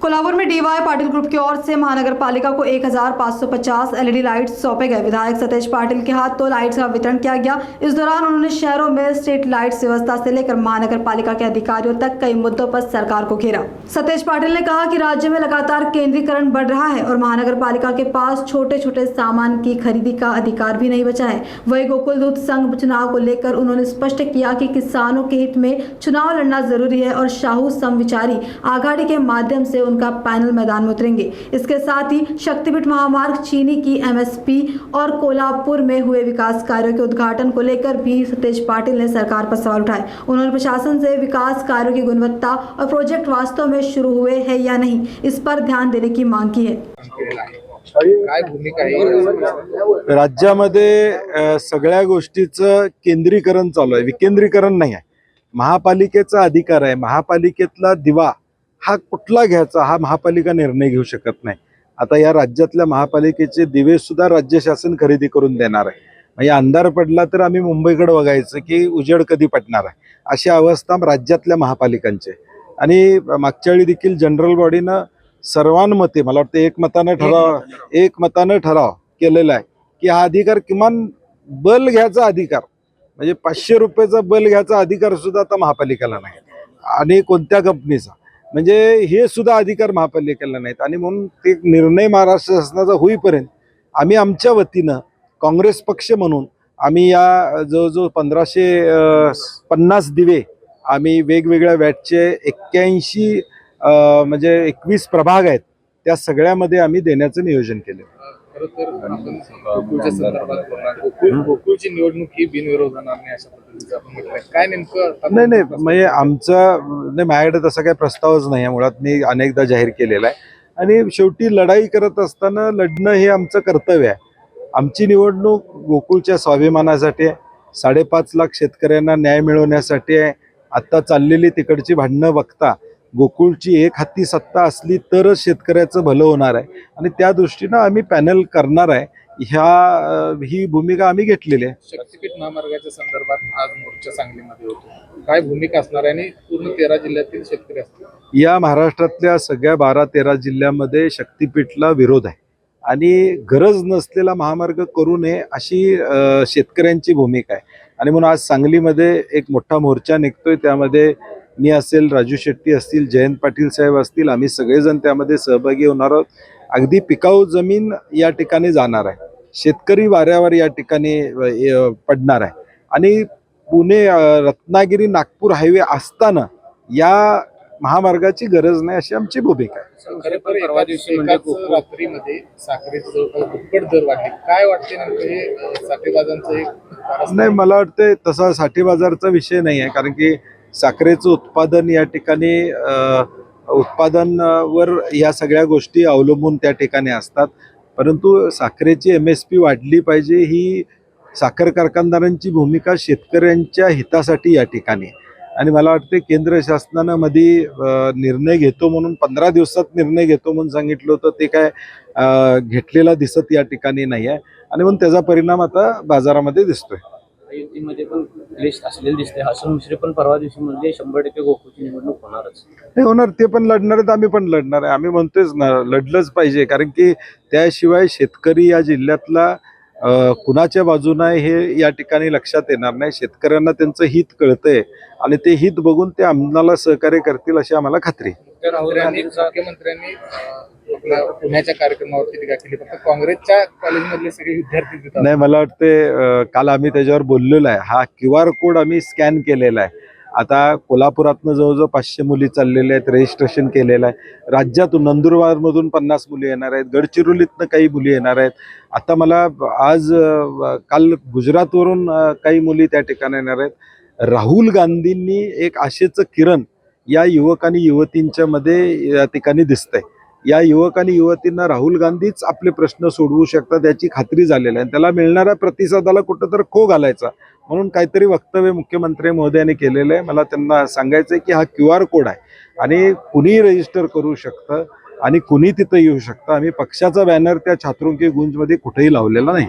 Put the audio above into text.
कोल्हापुर में D Y Patil group की or से महानगर पालिका को 1550 एलईडी लाइट्स सौंपे गए। विधायक सतेज पाटिल के हाथ तो लाइट्स का वितरण किया गया। इस दौरान उन्होंने शहरों में स्ट्रीट लाइट्स व्यवस्था से लेकर महानगर पालिका के अधिकारियों तक कई मुद्दों पर सरकार को घेरा। सतेज पाटिल ने कहा कि राज्य में लगातार केंद्रीकरण बढ़ रहा है और महानगर पालिका के पास छोटे छोटे सामान की खरीदी का अधिकार भी नहीं बचा है। वही गोकुल दूत संघ चुनाव को लेकर उन्होंने स्पष्ट किया कि किसानों के हित में चुनाव लड़ना जरूरी है और शाहू समविचारी आघाड़ी के माध्यम से उनका पैनल मैदान में उतरेंगे। इसके साथ ही शक्तिपीठ महामार्ग चीनी की एमएसपी और कोल्हापुर में हुए विकास कार्यों के उद्घाटन को लेकर भी सतेज पाटिल ने सरकार पर सवाल उठाए। उन्होंने प्रशासन से विकास कार्यों की गुणवत्ता और प्रोजेक्ट वास्तव में शुरू हुए हैं या नहीं, इस पर ध्यान देने की मांग की है। काय भूमिका आहे राज्यामध्ये सगळ्या गोष्टीचं केंद्रीकरण चालू आहे, विकेंद्रीकरण नाही आहे। महापालिकेचा अधिकार आहे, महापालिकेतला दिवा हा कुठला घ्यायचा हा महापालिका निर्णय घेऊ शकत नाही। आता या राज्यातल्या महापालिकेचे दिवे सुद्धा राज्य शासन खरेदी करून देणार आहे। म्हणजे अंधार पडला तर आम्ही मुंबईकडे बघायचं की उजेड कधी पडणार आहे, अशी अवस्था राज्यातल्या महापालिकांची। आणि मागच्या वेळी देखील जनरल बॉडीनं सर्वानुमते मला वाटतं एकमतानं ठराव केलेला आहे की हा अधिकार किमान बल घ्यायचा अधिकार म्हणजे 500 रुपयाचा बल घ्यायचा अधिकार सुद्धा आता महापालिकेला नाही आणि कोणत्या कंपनीचा म्हणजे हे सुद्धा अधिकार महापालिकेला नाहीत। आणि म्हणून ते निर्णय महाराष्ट्र शासनाचा होईपर्यंत आम्ही आमच्या वतीनं काँग्रेस पक्ष म्हणून आम्ही या जवळजवळ 1550 दिवे आम्ही वेगवेगळ्या वॅटचे 81 म्हणजे 21 प्रभाग आहेत त्या सगळ्यामध्ये आम्ही देण्याचं नियोजन केलं। गोकुळच्या संदर्भात गोकुळची निवडणूक ही बिनविरोध होणार नाही अशा पद्धतीचं आपण म्हटलंय, काय नेमकं? नाही म्हणजे आमचं माझ्याकडे तसा काही प्रस्तावच नाही आहे। मुळात मी अनेकदा जाहीर केलेला आहे आणि शेवटी लढाई करत असताना लढणं हे आमचं कर्तव्य आहे। आमची निवडणूक गोकुळच्या स्वाभिमानासाठी आहे, 5.5 लाख शेतकऱ्यांना न्याय मिळवण्यासाठी आहे। आता चाललेली तिकडची भांडणं बघता गोकुळची एक हाती सत्ता असली तरच शेतकऱ्याचं भलं होणार आहे आणि त्या दृष्टीनं आम्ही पॅनल करणार आहे। ही भूमिका आम्ही घेतलेली आहे। शक्तिपीठ महामार्गाच्या संदर्भात आज मोर्चा सांगलीमध्ये होतो, काय भूमिका असणार आहे आणि पूर्ण 13 जिल्ह्यातील शेतकरी असतील? या महाराष्ट्रातल्या सगळ्या 12-13 जिल्ह्यामध्ये शक्तिपीठला विरोध आहे आणि गरज नसलेला महामार्ग करू नये अशी शेतकऱ्यांची भूमिका आहे। आणि म्हणून आज सांगलीमध्ये एक मोठा मोर्चा निघतोय, त्यामध्ये मी असेल, राजू शेट्टी असतील, जयंत पाटील साहेब असतील, आम्ही सगळेजण त्यामध्ये सहभागी होणार आहोत। अगदी पिकाऊ जमीन या ठिकाणी जाणार आहे, शेतकरी वाऱ्यावर या ठिकाणी पडणार आहे आणि पुणे रत्नागिरी नागपूर हायवे असताना या महामार्गाची गरज नाही अशी आमची भूमिका आहे। रात्रीमध्ये साखरेचे जवळपास दुप्पट दर वाढले, काय वाटते नेमकं हे साठेबाजांचं एक? नाही, मला वाटतं तसा साठेबाजारचा विषय नाही आहे, कारण की साखरेचं उत्पादन या ठिकाणी उत्पादनावर या सगळ्या गोष्टी अवलंबून त्या ठिकाणी असतात। परंतु साखरेची MSP वाढली पाहिजे ही साखर कारखानदारांची भूमिका शेतकऱ्यांच्या हितासाठी या ठिकाणी। आणि मला वाटते केंद्र शासनानं मध्ये निर्णय घेतो म्हणून 15 दिवसात निर्णय घेतो म्हणून सांगितलं होतं, ते काय घेतलेला दिसत या ठिकाणी नाही आहे आणि म्हणून त्याचा परिणाम आता बाजारामध्ये दिसतोय। युतीमध्ये पण लिस्ट असलेली दिसते। हसन मुश्रीफ पण परवा दिवशी म्हणजे 100% गोकुळची निवडणूक होणारच नाही होणार, ते पण लढणार आहेत, आम्ही पण लढणार आहे। आम्ही म्हणतोच ना, लढलंच पाहिजे, कारण की त्याशिवाय शेतकरी या जिल्ह्यातला कुणाच्या बाजूने हे या ठिकाणी लक्षात येणार नाही। शेतकऱ्यांना त्यांचं हित कळतंय आणि ते हित बघून ते आम्हाला सहकार्य करतील अशी आम्हाला खात्री आहे। मुख्यमंत्र्यांनी पुण्याच्या कार्यक्रमावरती टीका केली, फक्त काँग्रेसच्या कॉलेजमधले सगळे विद्यार्थी देतात। नाही, मला वाटते काल आम्ही त्याच्यावर बोललेलो आहे। हा QR कोड आम्ही स्कॅन केलेला आहे। आता कोल्हापुरातनं जवळजवळ 500 मुली चाललेल्या आहेत, रजिस्ट्रेशन केलेलं आहे। राज्यातून नंदुरबारमधून 50 मुली येणार आहेत, गडचिरोलीतनं काही मुली येणार आहेत। आता मला काल गुजरातवरून काही मुली त्या ठिकाणी येणार आहेत। राहुल गांधींनी एक आशेचं किरण या युवक आणि युवतींच्या मध्ये या ठिकाणी दिसतंय। या युवक आणि युवतींना राहुल गांधीच आपले प्रश्न सोडवू शकतात याची खात्री झालेली आहे। त्याला मिळणाऱ्या प्रतिसादाला कुठंतरी खो घालायचा म्हणून काहीतरी वक्तव्य मुख्यमंत्री महोदयांनी केलेलं आहे। मला त्यांना सांगायचं आहे की हा QR कोड आहे आणि कुणी रजिस्टर करू शकतं आणि कुणी तिथं येऊ शकतं। आम्ही पक्षाचा बॅनर त्या छात्रों के गुंजमध्ये कुठेही लावलेला नाही।